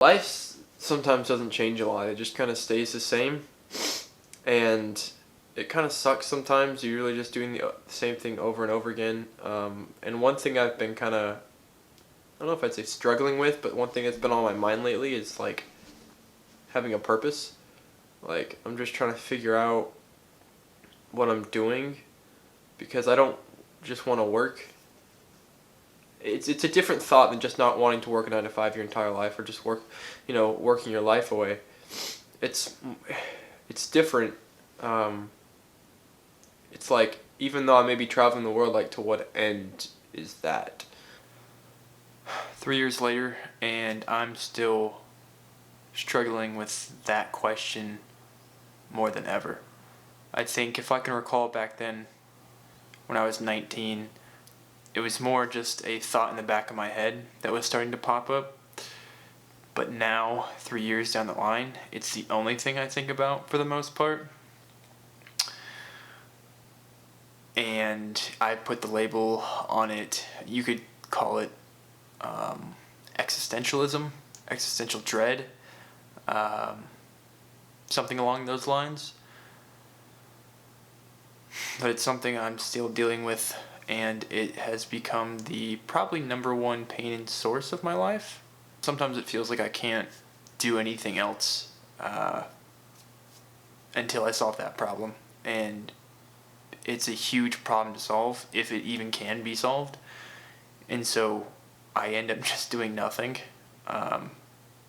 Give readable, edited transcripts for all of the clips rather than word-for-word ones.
Life sometimes doesn't change a lot. It just kind of stays the same, and it kind of sucks sometimes. You're really just doing the same thing over and over again. And one thing I've been kind of, I don't know if I'd say struggling with, but one thing that's been on my mind lately is like having a purpose. Like I'm just trying to figure out what I'm doing because I don't just want to work. It's a different thought than just not wanting to work a 9 to 5 your entire life or just working your life away. It's it's different. It's like even though I may be traveling the world, like to what end is that? 3 years later, and I'm still struggling with that question more than ever. I think if I can recall back then, when I was 19, it was more just a thought in the back of my head that was starting to pop up. But now, 3 years down the line, it's the only thing I think about for the most part. And I put the label on it. You could call it existentialism, existential dread, something along those lines. But it's something I'm still dealing with, and it has become the probably number one pain and source of my life. Sometimes it feels like I can't do anything else until I solve that problem, and it's a huge problem to solve, if it even can be solved, and so I end up just doing nothing.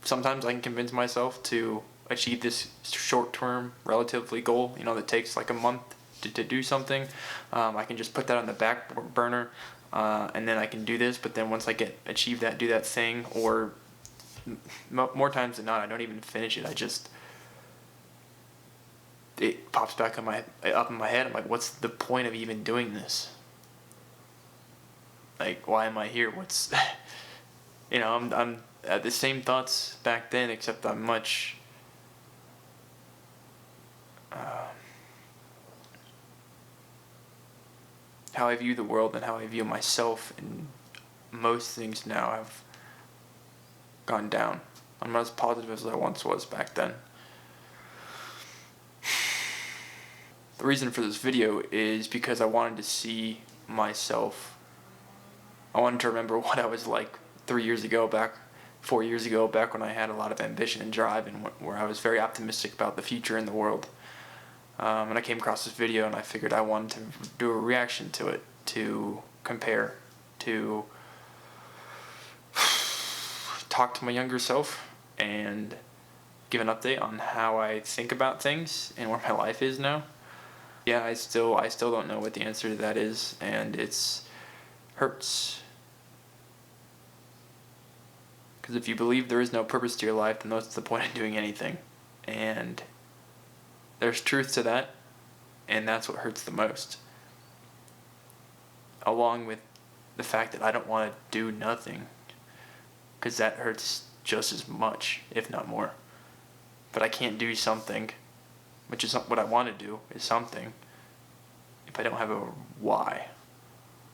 Sometimes I can convince myself to achieve this short-term, relatively goal, that takes like a month to do something. I can just put that on the back burner, and then I can do this, but then once I achieve that, do that thing, or more times than not, I don't even finish it. It pops back up in my head. I'm like, what's the point of even doing this? Like, why am I here? I'm at the same thoughts back then, except I'm much how I view the world and how I view myself, and most things now have gone down. I'm not as positive as I once was back then. The reason for this video is because I wanted to see myself. I wanted to remember what I was like 4 years ago, back when I had a lot of ambition and drive, and where I was very optimistic about the future in the world. And I came across this video, and I figured I wanted to do a reaction to it, to compare, to talk to my younger self, and give an update on how I think about things and where my life is now. Yeah, I still don't know what the answer to that is, and it's hurts. Because if you believe there is no purpose to your life, then what's the point of doing anything? And there's truth to that, and that's what hurts the most. Along with the fact that I don't want to do nothing, because that hurts just as much, if not more. But I can't do something, which is what I want to do, is something, if I don't have a why.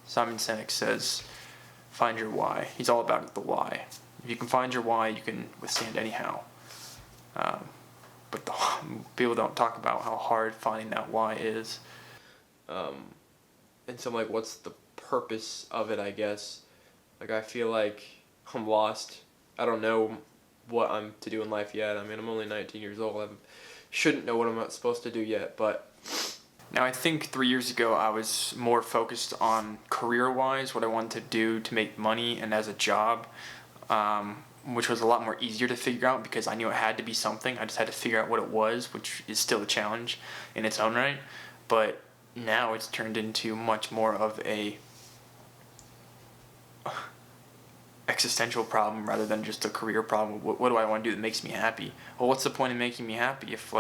Simon Sinek says, find your why. He's all about the why. If you can find your why, you can withstand anyhow. But people don't talk about how hard finding that why is. And so I'm like, what's the purpose of it, I guess? Like, I feel like I'm lost. I don't know what I'm to do in life yet. I mean, I'm only 19 years old. I shouldn't know what I'm not supposed to do yet, but... Now, I think 3 years ago, I was more focused on career-wise, what I wanted to do to make money and as a job, which was a lot more easier to figure out because I knew it had to be something. I just had to figure out what it was, which is still a challenge in its own right. But now it's turned into much more of a existential problem rather than just a career problem. What do I want to do that makes me happy? Well, what's the point of making me happy if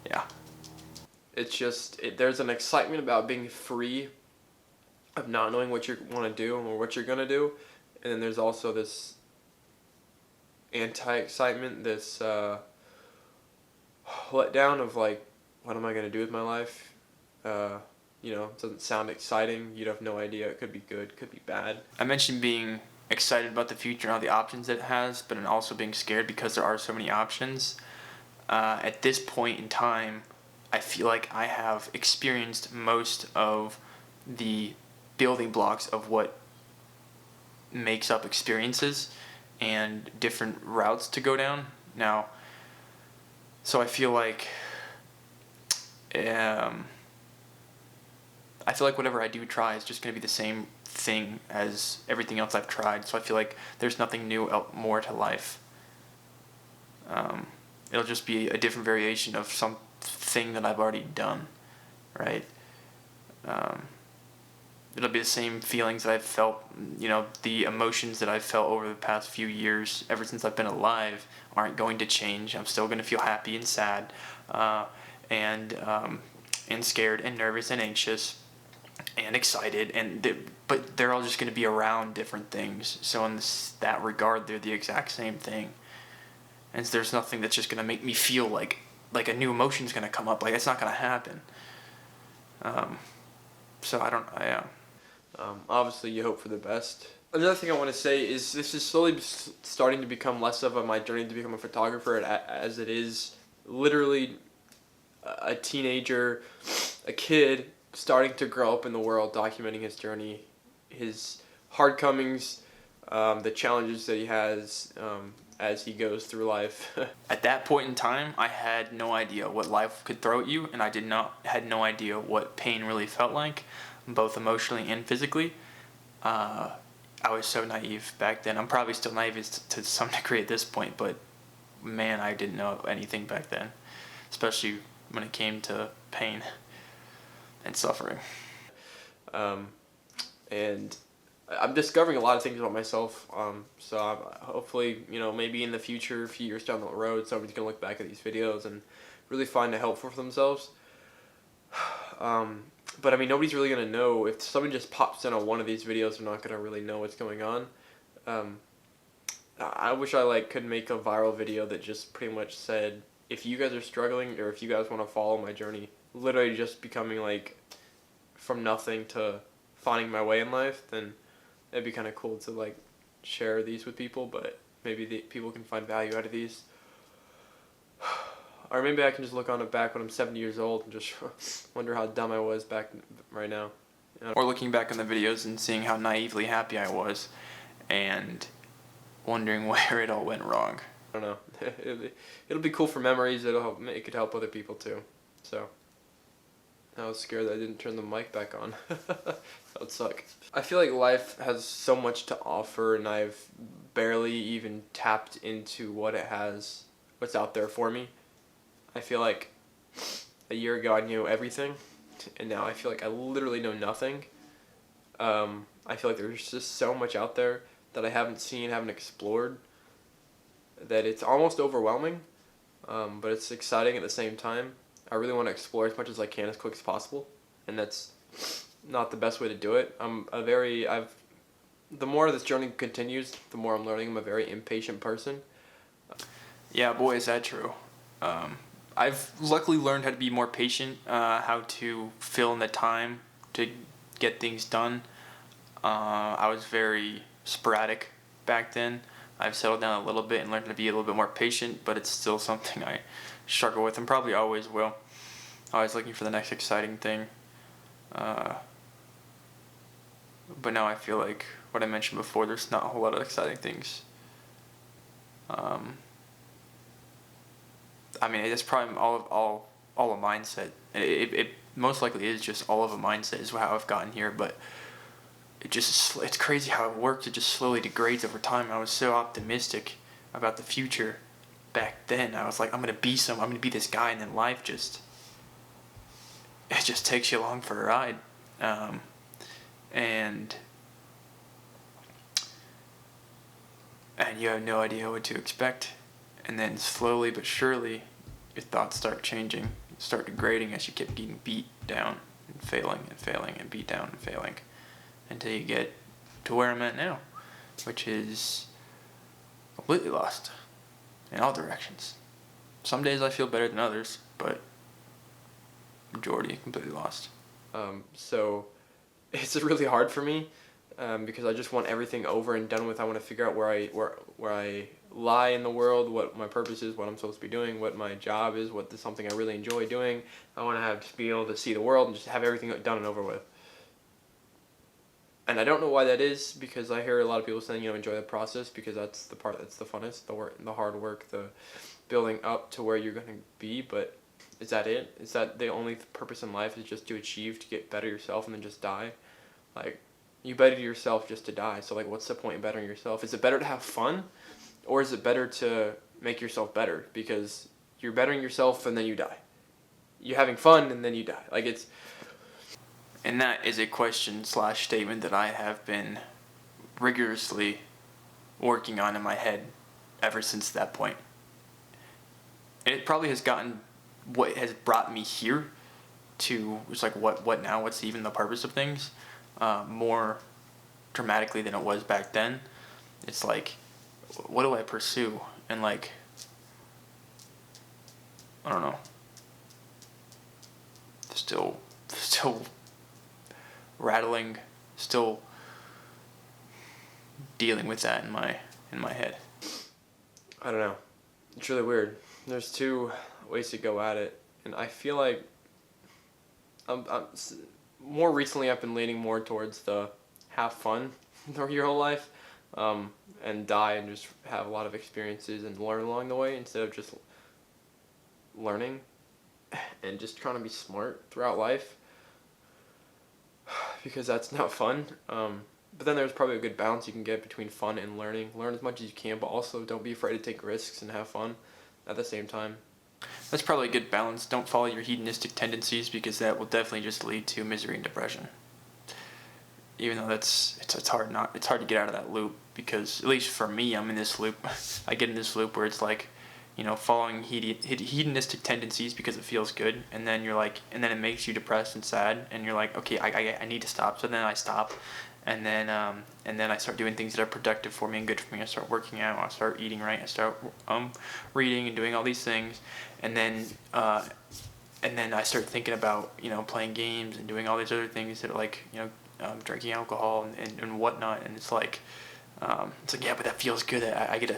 yeah. It's just, there's an excitement about being free, of not knowing what you want to do or what you're going to do. And then there's also this anti-excitement, this letdown of like, what am I going to do with my life? It doesn't sound exciting. You'd have no idea. It could be good, could be bad. I mentioned being excited about the future and all the options that it has, but also being scared because there are so many options. At this point in time, I feel like I have experienced most of the building blocks of what makes up experiences and different routes to go down. Now, so I feel like whatever I do try is just going to be the same thing as everything else I've tried. So I feel like there's nothing new more to life. It'll just be a different variation of something that I've already done, right? It'll be the same feelings that I've felt, the emotions that I've felt over the past few years, ever since I've been alive, aren't going to change. I'm still going to feel happy and sad, and scared and nervous and anxious and excited, but they're all just going to be around different things. So in that regard, they're the exact same thing. And there's nothing that's just going to make me feel like a new emotion's going to come up. Like, it's not going to happen. So I don't. Obviously, you hope for the best. Another thing I want to say is this is slowly starting to become less of my journey to become a photographer, as it is literally a teenager, a kid starting to grow up in the world, documenting his journey, his hard comings, the challenges that he has as he goes through life. At that point in time, I had no idea what life could throw at you, and I had no idea what pain really felt like, both emotionally and physically. I was so naive back then. I'm probably still naive to some degree at this point, but man, I didn't know anything back then, especially when it came to pain and suffering. And I'm discovering a lot of things about myself. So hopefully, maybe in the future, a few years down the road, somebody's gonna look back at these videos and really find it helpful for themselves. But I mean, nobody's really gonna know if someone just pops in on one of these videos. They're not gonna really know what's going on. I wish I could make a viral video that just pretty much said, if you guys are struggling or if you guys want to follow my journey, literally just becoming from nothing to finding my way in life, then it'd be kind of cool to share these with people. But maybe people can find value out of these. Or maybe I can just look on it back when I'm 70 years old and just wonder how dumb I was right now. Or looking back on the videos and seeing how naively happy I was and wondering where it all went wrong. I don't know. It'll be cool for memories. It could help other people too. So I was scared that I didn't turn the mic back on. That would suck. I feel like life has so much to offer, and I've barely even tapped into what's out there for me. I feel like a year ago I knew everything, and now I feel like I literally know nothing. I feel like there's just so much out there that I haven't seen, haven't explored, that it's almost overwhelming, but it's exciting at the same time. I really want to explore as much as I can as quick as possible, and that's not the best way to do it. The more this journey continues, the more I'm learning. I'm a very impatient person. Yeah, boy, is that true. I've luckily learned how to be more patient, how to fill in the time to get things done. I was very sporadic back then. I've settled down a little bit and learned to be a little bit more patient, but it's still something I struggle with and probably always will. Always looking for the next exciting thing. But now I feel like what I mentioned before, there's not a whole lot of exciting things. I mean, it's probably all a mindset. It most likely is just all of a mindset is how I've gotten here, but it's crazy how it works. It just slowly degrades over time. I was so optimistic about the future back then. I was like, I'm gonna be this guy, and then life just takes you along for a ride, and you have no idea what to expect. And then slowly but surely, your thoughts start changing, start degrading as you keep getting beat down and failing and beat down and failing, until you get to where I'm at now, which is completely lost in all directions. Some days I feel better than others, but majority completely lost. So it's really hard for me because I just want everything over and done with. I want to figure out where I lie in the world, what my purpose is, what I'm supposed to be doing, what my job is, what is something I really enjoy doing. I want to have to be able to see the world and just have everything done and over with. And I don't know why that is, because I hear a lot of people saying, enjoy the process, because that's the part that's the funnest, the work, the hard work, the building up to where you're going to be. But is that it? Is that the only purpose in life, is just to achieve, to get better yourself and then just die? Like, you better yourself just to die. So, like, what's the point in bettering yourself? Is it better to have fun, or is it better to make yourself better? Because you're bettering yourself and then you die. You're having fun and then you die. Like, it's... And that is a question / statement that I have been rigorously working on in my head ever since that point. And it probably has gotten what has brought me here to, it's like, what now? What's even the purpose of things? More dramatically than it was back then. It's like, what do I pursue? And like, I don't know. Still rattling, still dealing with that in my head. I don't know. It's really weird. There's two ways to go at it, and I feel like more recently I've been leaning more towards the have fun your whole life, and die and just have a lot of experiences and learn along the way, instead of just learning and just trying to be smart throughout life, because that's not fun. But then there's probably a good balance you can get between fun and learning. Learn as much as you can, but also don't be afraid to take risks and have fun at the same time. That's probably a good balance. Don't follow your hedonistic tendencies, because that will definitely just lead to misery and depression. Even though it's hard to get out of that loop, because at least for me, I'm in this loop. I get in this loop where it's like, following hedonistic tendencies because it feels good, and then and then it makes you depressed and sad, and you're like, okay, I need to stop. So then I stop, and then I start doing things that are productive for me and good for me. I start working out, I start eating right, I start reading and doing all these things, and then I start thinking about playing games and doing all these other things that are like drinking alcohol and whatnot, and it's like yeah, but that feels good. I get to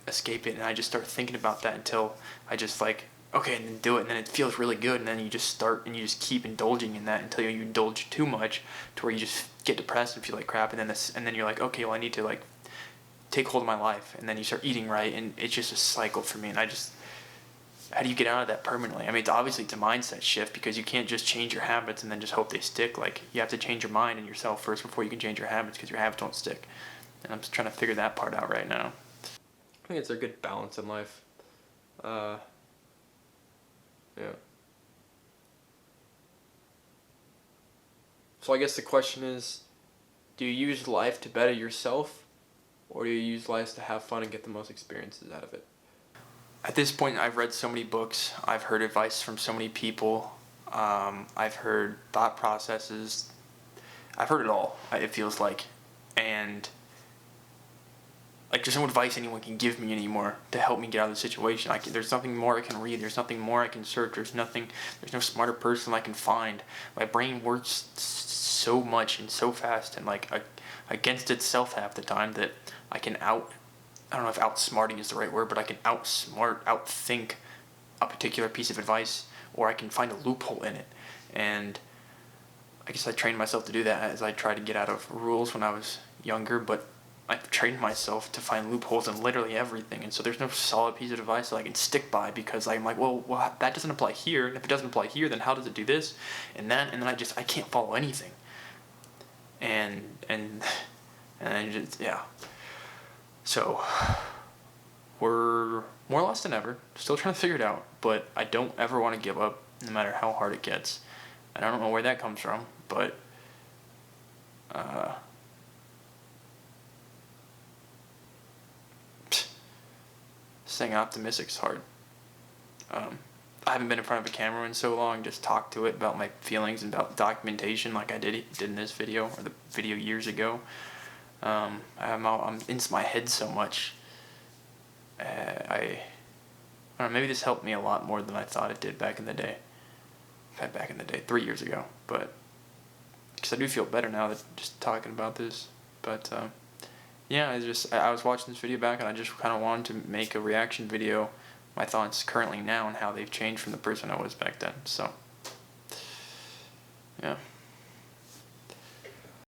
escape it, and I just start thinking about that until I just okay, and then do it, and then it feels really good, and then you just start and you just keep indulging in that until you indulge too much to where you just get depressed and feel like crap, and then you're like, okay, well, I need to take hold of my life, and then you start eating right, and it's just a cycle for me, and how do you get out of that permanently? I mean, it's a mindset shift, because you can't just change your habits and then just hope they stick. Like, you have to change your mind and yourself first before you can change your habits, because your habits won't stick. And I'm just trying to figure that part out right now. I think it's a good balance in life. Yeah. So I guess the question is, do you use life to better yourself, or do you use life to have fun and get the most experiences out of it? At this point, I've read so many books. I've heard advice from so many people. I've heard thought processes. I've heard it all, it feels like. And there's no advice anyone can give me anymore to help me get out of the situation. There's nothing more I can read. There's nothing more I can search. There's no smarter person I can find. My brain works so much and so fast and against itself half the time that I can I don't know if outsmarting is the right word, but I can outthink a particular piece of advice, or I can find a loophole in it. And I guess I trained myself to do that as I tried to get out of rules when I was younger, but I've trained myself to find loopholes in literally everything, and so there's no solid piece of advice that I can stick by, because I'm like, well, that doesn't apply here, and if it doesn't apply here, then how does it do this, and that, and then I can't follow anything, and just, yeah. So we're more lost than ever, still trying to figure it out, but I don't ever want to give up, no matter how hard it gets, and I don't know where that comes from, but staying optimistic is hard. I haven't been in front of a camera in so long, just talk to it about my feelings and about documentation like I did in this video, or the video years ago. I'm into my head so much. I don't know, maybe this helped me a lot more than I thought it did back in the day. 3 years ago, but because because I do feel better now that just talking about this. But yeah, I was watching this video back, and I just kind of wanted to make a reaction video, my thoughts currently now and how they've changed from the person I was back then. So yeah.